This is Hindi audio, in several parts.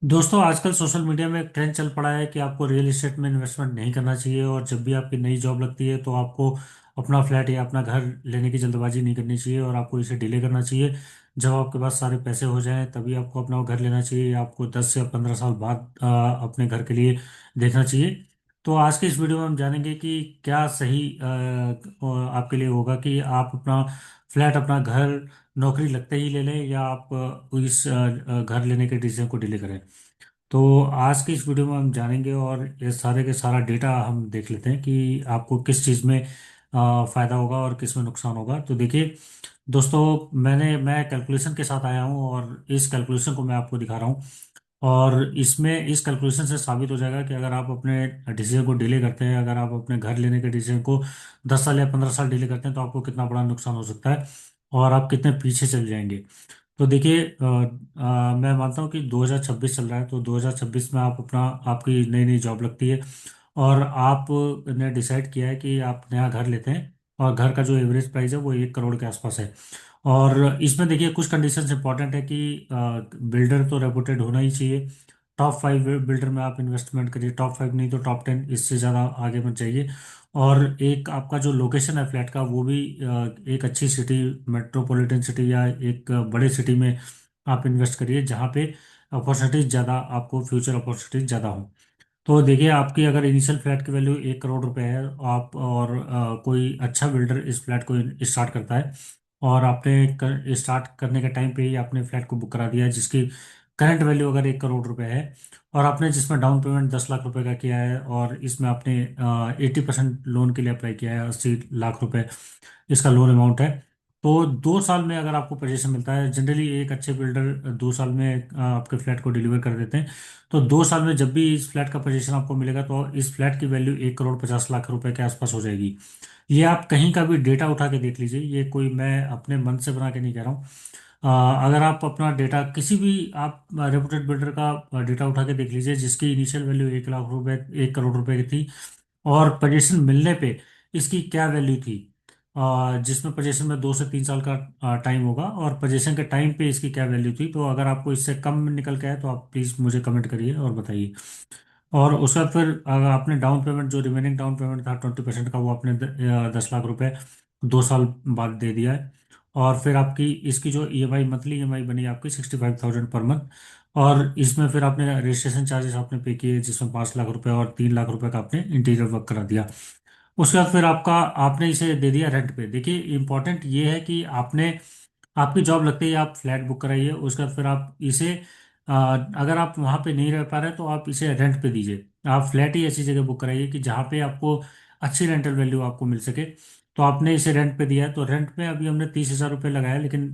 दोस्तों आजकल सोशल मीडिया में एक ट्रेंड चल पड़ा है कि आपको रियल एस्टेट में इन्वेस्टमेंट नहीं करना चाहिए और जब भी आपकी नई जॉब लगती है तो आपको अपना फ्लैट या अपना घर लेने की जल्दबाजी नहीं करनी चाहिए और आपको इसे डिले करना चाहिए। जब आपके पास सारे पैसे हो जाएं तभी आपको अपना घर लेना चाहिए या आपको 10 से 15 साल बाद अपने घर के लिए देखना चाहिए। तो आज के इस वीडियो में हम जानेंगे कि क्या सही आपके लिए होगा कि आप अपना फ्लैट अपना घर नौकरी लगते ही ले लें या आप इस घर लेने के डिसीजन को डिले करें। तो आज की इस वीडियो में हम जानेंगे और ये सारे के सारा डेटा हम देख लेते हैं कि आपको किस चीज़ में फ़ायदा होगा और किस में नुकसान होगा। तो देखिए दोस्तों मैं कैलकुलेशन के साथ आया हूँ और इस कैलकुलेशन को मैं आपको दिखा रहा हूँ। और इसमें इस कैलकुलेशन से साबित हो जाएगा कि अगर आप अपने डिसीजन को डिले करते हैं, अगर आप अपने घर लेने के डिसीजन को 10 साल या 15 साल डिले करते हैं तो आपको कितना बड़ा नुकसान हो सकता है और आप कितने पीछे चल जाएंगे। तो देखिए मैं मानता हूँ कि 2026 चल रहा है तो 2026 में आप अपना आपकी नई नई जॉब लगती है और आपने डिसाइड किया है कि आप नया घर लेते हैं और घर का जो एवरेज प्राइस है वो 1 करोड़ के आसपास है। और इसमें देखिए कुछ कंडीशंस इंपॉर्टेंट है कि बिल्डर तो रेपुटेड होना ही चाहिए। टॉप 5 बिल्डर में आप इन्वेस्टमेंट करिए, टॉप 5 नहीं तो टॉप 10, इससे ज़्यादा आगे मत जाइए। और एक आपका जो लोकेशन है फ्लैट का वो भी एक अच्छी सिटी, मेट्रोपॉलिटन सिटी या एक बड़े सिटी में आप इन्वेस्ट करिए जहाँ पे अपॉर्चुनिटीज ज़्यादा, आपको फ्यूचर अपॉर्चुनिटीज ज़्यादा हो। तो देखिए आपकी अगर इनिशियल फ्लैट की वैल्यू 1 करोड़ रुपए है आप और कोई अच्छा बिल्डर इस फ्लैट को स्टार्ट करता है और आपने स्टार्ट करने के टाइम पे ही आपने फ्लैट को बुक करा दिया है जिसकी करंट वैल्यू अगर 1 करोड़ रुपए है और आपने जिसमें डाउन पेमेंट 10 लाख रुपए का किया है और इसमें आपने 80% लोन के लिए अप्लाई किया है, 80 लाख रुपए इसका लोन अमाउंट है। तो 2 साल में अगर आपको पोजीशन मिलता है, जनरली एक अच्छे बिल्डर 2 साल में आपके फ्लैट को डिलीवर कर देते हैं। तो 2 साल में जब भी इस फ्लैट का पोजीशन आपको मिलेगा तो इस फ्लैट की वैल्यू 1 करोड़ 50 लाख रुपए के आसपास हो जाएगी। ये आप कहीं का भी डेटा उठा के देख लीजिए, ये कोई मैं अपने मन से बना के नहीं कह रहा हूँ। अगर आप अपना डेटा किसी भी आप रेपुटेड बिल्डर का डेटा उठा के देख लीजिए जिसकी इनिशियल वैल्यू 1 लाख रुपए 1 करोड़ रुपए की थी और पोजीशन मिलने पे इसकी क्या वैल्यू थी, जिसमें पोजीशन में 2 से 3 साल का टाइम होगा और पोजीशन के टाइम पे इसकी क्या वैल्यू थी। तो अगर आपको इससे कम निकल के आए तो आप प्लीज़ मुझे कमेंट करिए और बताइए। और उसका फिर अगर आपने डाउन पेमेंट जो रिमेनिंग डाउन पेमेंट था 20% का वो आपने 10 लाख रुपए 2 साल बाद दे दिया है। और फिर आपकी इसकी जो ईएमआई मंथली ईएमआई बनी आपकी 65,000 पर मंथ। और इसमें फिर आपने रजिस्ट्रेशन चार्जेस आपने पे किए जिसमें 5 लाख रुपए और 3 लाख रुपए का आपने इंटीरियर वर्क करा दिया। उसके बाद फिर आपका आपने इसे दे दिया रेंट पे। देखिए इंपॉर्टेंट ये है कि आपने आपकी जॉब लगते ही आप फ्लैट बुक कराइए, उसके बाद फिर आप इसे अगर आप वहाँ पे नहीं रह पा रहे तो आप इसे रेंट पे दीजिए। आप फ्लैट ही ऐसी जगह बुक कराइए कि जहाँ पे आपको अच्छी रेंटल वैल्यू आपको मिल सके। तो आपने इसे रेंट पे दिया है तो रेंट में अभी हमने 30,000 रुपये लगाया लेकिन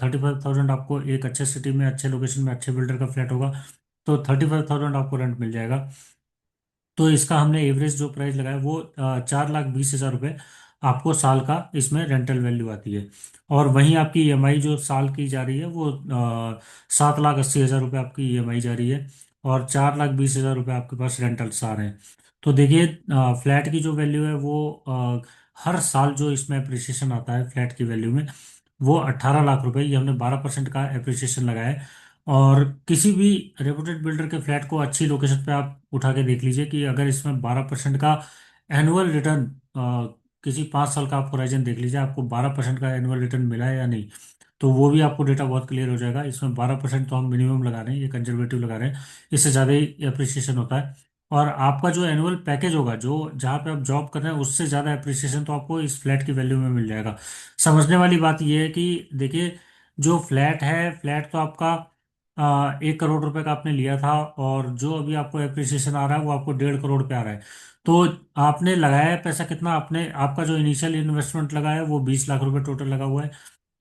35,000 आपको एक अच्छे सिटी में अच्छे लोकेशन में अच्छे बिल्डर का फ्लैट होगा तो 35,000 आपको रेंट मिल जाएगा। तो इसका हमने एवरेज जो प्राइस लगाया वो 4,20,000 रुपये आपको साल का इसमें रेंटल वैल्यू आती है। और वहीं आपकी ईएमआई जो साल की जा रही है वो 7,80,000 रुपये आपकी ईएमआई जा रही है और 4,20,000 रुपये आपके पास रेंटल्स आ रहे हैं। तो देखिए फ्लैट की जो वैल्यू है वो हर साल जो इसमें अप्रिसिएशन आता है फ्लैट की वैल्यू में वो 18 लाख रुपए, ये हमने 12% का अप्रिसिएशन लगाया है। और किसी भी रेपुटेड बिल्डर के फ्लैट को अच्छी लोकेशन पे आप उठा के देख लीजिए कि अगर इसमें 12% का एनुअल रिटर्न, किसी 5 साल का आप होराइजन देख लीजिए आपको 12% का एनुअल रिटर्न मिला है या नहीं। तो वो भी आपको डेटा बहुत क्लियर हो जाएगा। इसमें 12% तो हम मिनिमम लगा रहे हैं, ये कंजर्वेटिव लगा रहे हैं, इससे ज़्यादा ही अप्रिसिएशन होता है। और आपका जो एनुअल पैकेज होगा जो जहाँ पे आप जॉब कर रहे हैं उससे ज़्यादा अप्रिसिएशन तो आपको इस फ्लैट की वैल्यू में मिल जाएगा। समझने वाली बात ये है कि देखिए जो फ्लैट है, फ्लैट तो आपका 1 करोड़ रुपए का आपने लिया था और जो अभी आपको एप्रिसिएशन आ रहा है वो आपको 1.5 करोड़ पे आ रहा है। तो आपने लगाया है पैसा कितना, आपने आपका जो इनिशियल इन्वेस्टमेंट लगा है वो 20 लाख रुपए टोटल लगा हुआ है।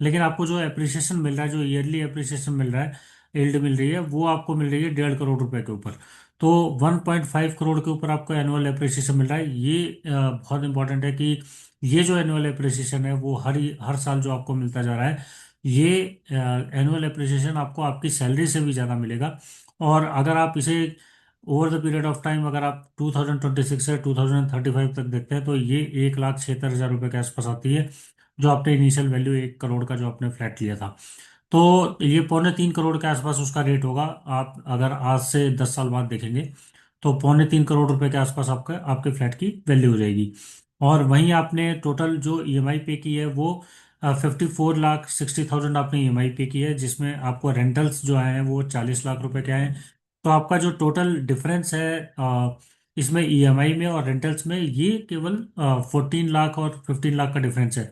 लेकिन आपको जो एप्रिसिएशन मिल रहा है, जो ईयरली एप्रिसिएशन मिल रहा है, यील्ड मिल रही है, वो आपको मिल रही है 1.5 करोड़ रुपए के ऊपर। तो 1.5 करोड़ के ऊपर आपको एनुअल एप्रिसिएशन मिल रहा है। ये बहुत इंपॉर्टेंट है कि ये जो एनुअल एप्रिसिएशन है वो हर साल जो आपको मिलता जा रहा है, ये एनुअल एप्रिसिएशन आपको आपकी सैलरी से भी ज़्यादा मिलेगा। और अगर आप इसे over the period of time अगर आप 2026 से 2035 तक देखते हैं तो ये 1,76,000 रुपये के आसपास आती है जो आपने इनिशियल वैल्यू 1 करोड़ का जो आपने फ्लैट लिया था। तो ये 2.25 करोड़ के आसपास उसका रेट होगा। आप अगर आज से 10 साल बाद देखेंगे तो 2.25 करोड़ रुपए के आसपास आपका आपके फ्लैट की वैल्यू हो जाएगी। और वहीं आपने टोटल जो ईएमआई पे की है वो 54,60,000 आपने ईएमआई पे की है, जिसमें आपको रेंटल्स जो आए हैं वो 40 लाख रुपए के आए हैं। तो आपका जो टोटल डिफरेंस है इसमें ईएमआई में और रेंटल्स में, ये केवल 14 लाख और 15 लाख का डिफरेंस है।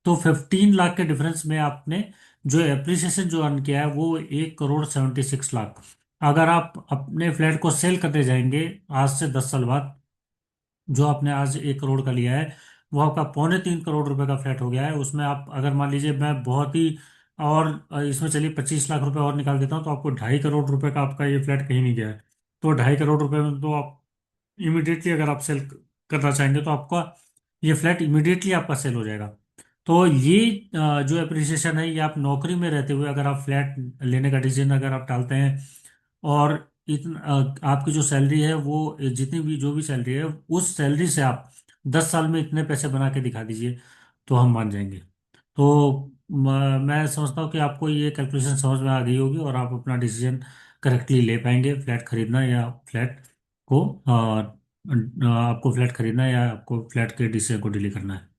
तो 15 लाख के डिफरेंस में आपने जो एप्रिसिएशन जो अर्न किया है वो 1,76 लाख। अगर आप अपने फ्लैट को सेल करने जाएंगे आज से 10 साल बाद, जो आपने आज 1 करोड़ का लिया है वो आपका 2.25 करोड़ रुपए का फ्लैट हो गया है। उसमें आप अगर मान लीजिए मैं बहुत ही और इसमें चलिए 25 लाख रुपए और निकाल देता हूँ, तो आपको 2.5 करोड़ रुपए का आपका ये फ्लैट कहीं नहीं गया है। तो 2.5 करोड़ रुपए में तो आप इमिडिएटली अगर आप सेल करना चाहेंगे तो आपका ये फ्लैट इमिडिएटली आपका सेल हो जाएगा। तो ये जो एप्रिसिएशन है ये आप नौकरी में रहते हुए अगर आप फ्लैट लेने का डिसीजन अगर आप डालते हैं, और आपकी जो सैलरी है वो जितनी भी जो भी सैलरी है उस सैलरी से आप 10 साल में इतने पैसे बना के दिखा दीजिए तो हम मान जाएंगे। तो मैं समझता हूँ कि आपको ये कैलकुलेशन समझ में आ गई होगी और आप अपना डिसीजन करेक्टली ले पाएंगे, फ्लैट खरीदना या फ्लैट को आपको फ्लैट खरीदना है या आपको फ्लैट के डिसीजन को डिले करना है।